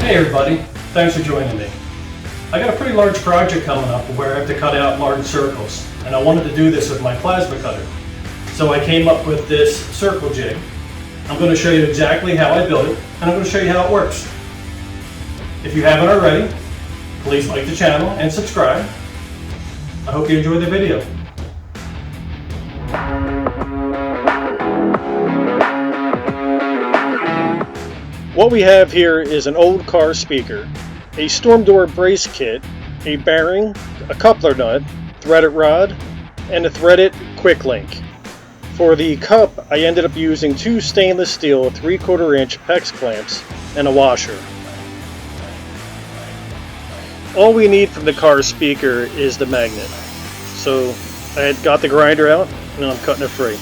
Hey everybody, thanks for joining me. I got a pretty large project coming up where I have to cut out large circles, and I wanted to do this with my plasma cutter. So I came up with this circle jig. I'm going to show you exactly how I built it, and I'm going to show you how it works. If you haven't already, please like the channel and subscribe. I hope you enjoy the video. What we have here is an old car speaker, a storm door brace kit, a bearing, a coupler nut, threaded rod, and a threaded quick link. For the cup, I ended up using two stainless steel 3/4 inch PEX clamps and a washer. All we need from the car speaker is the magnet. So I had got the grinder out and I'm cutting it free.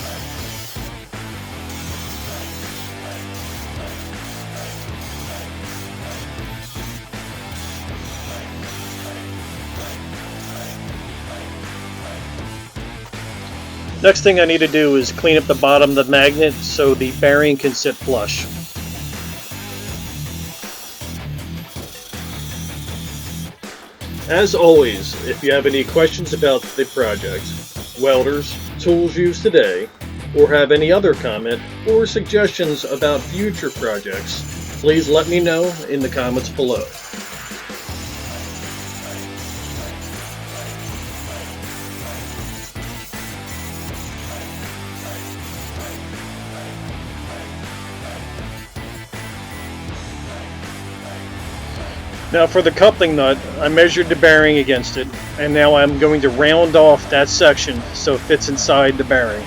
Next thing I need to do is clean up the bottom of the magnet so the bearing can sit flush. As always, if you have any questions about the project, welders, tools used today, or have any other comment or suggestions about future projects, please let me know in the comments below. Now for the coupling nut, I measured the bearing against it, and now I'm going to round off that section so it fits inside the bearing.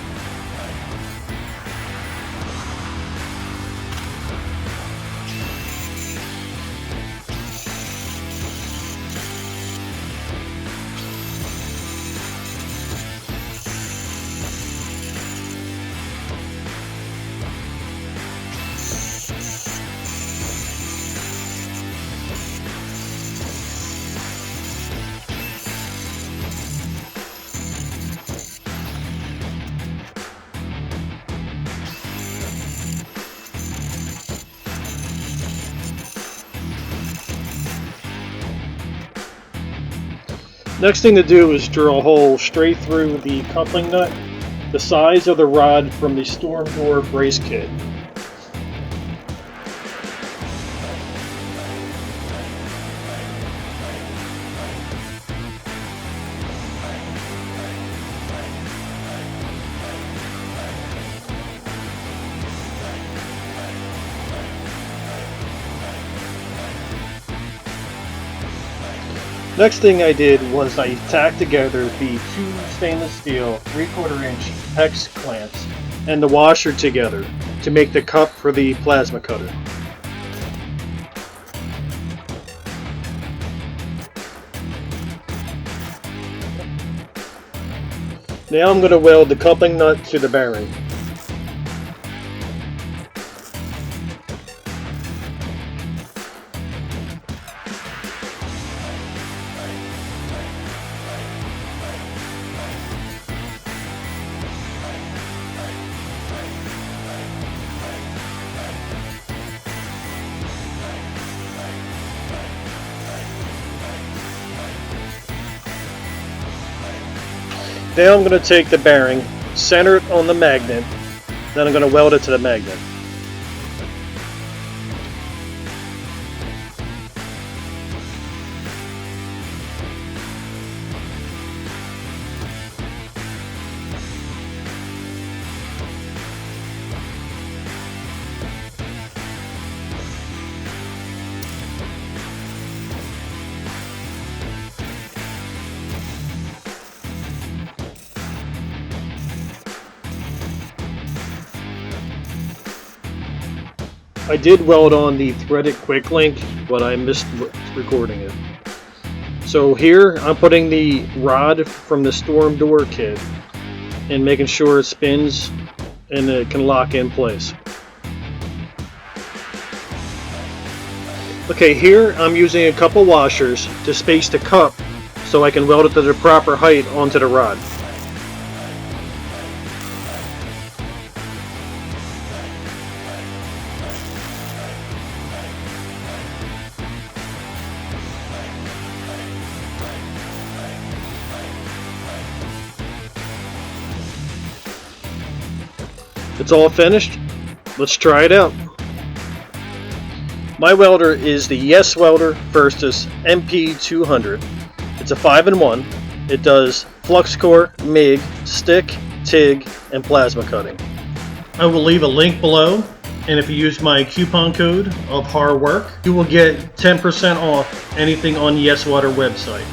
Next thing to do is drill a hole straight through the coupling nut, the size of the rod from the storm door brace kit. Next thing I did was I tacked together the two stainless steel 3/4 inch PEX clamps and the washer together to make the cup for the plasma cutter. Now I'm going to weld the coupling nut to the bearing. Now I'm going to take the bearing, center it on the magnet, then I'm going to weld it to the magnet. I did weld on the threaded quick link, but I missed recording it. So here I'm putting the rod from the storm door kit and making sure it spins and it can lock in place. Okay, here I'm using a couple washers to space the cup so I can weld it to the proper height onto the rod. it's all finished, let's try it out. My welder is the YesWelder Versys MP200. It's a 5-in-1. It does flux core, MIG, stick, TIG, and plasma cutting. I will leave a link below, and if you use my coupon code of HARWORK, you will get 10% off anything on the YesWelder website.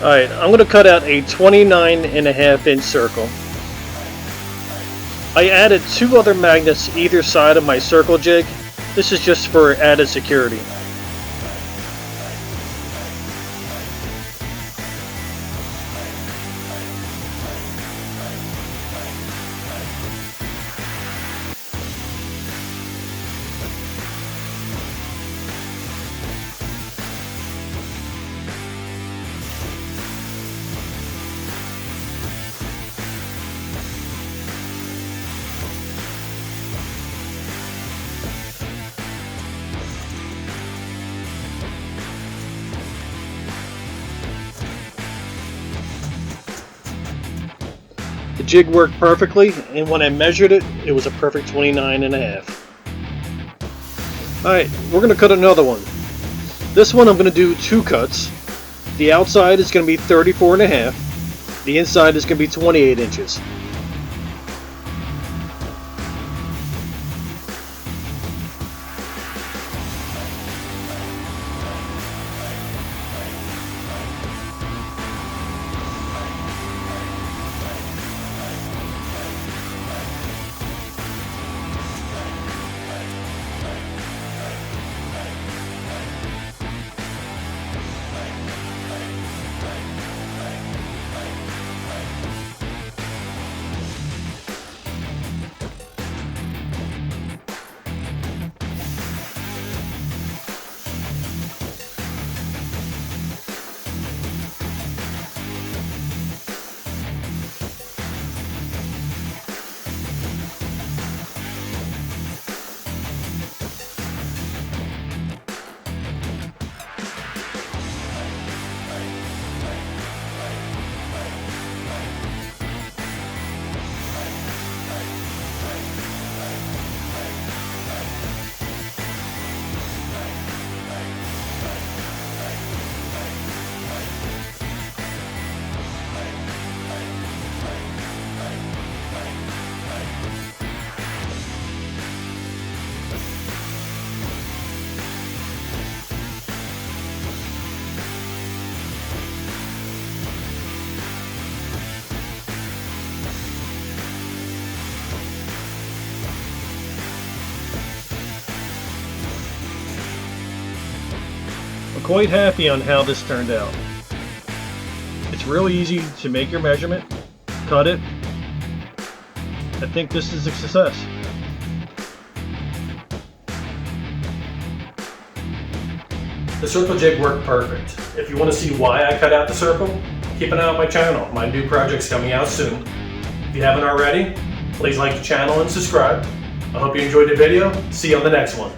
Alright, I'm going to cut out a 29.5-inch circle. I added 2 other magnets either side of my circle jig. This is just for added security. The jig worked perfectly, and when I measured it, it was a perfect 29.5. Alright, we're going to cut another one. This one I'm going to do 2 cuts. The outside is going to be 34.5. The inside is going to be 28 inches. I'm quite happy on how this turned out. It's really easy to make your measurement, cut it. I think this is a success. The circle jig worked perfect. If you want to see why I cut out the circle, keep an eye on my channel. My new project's coming out soon. If you haven't already, please like the channel and subscribe. I hope you enjoyed the video. See you on the next one.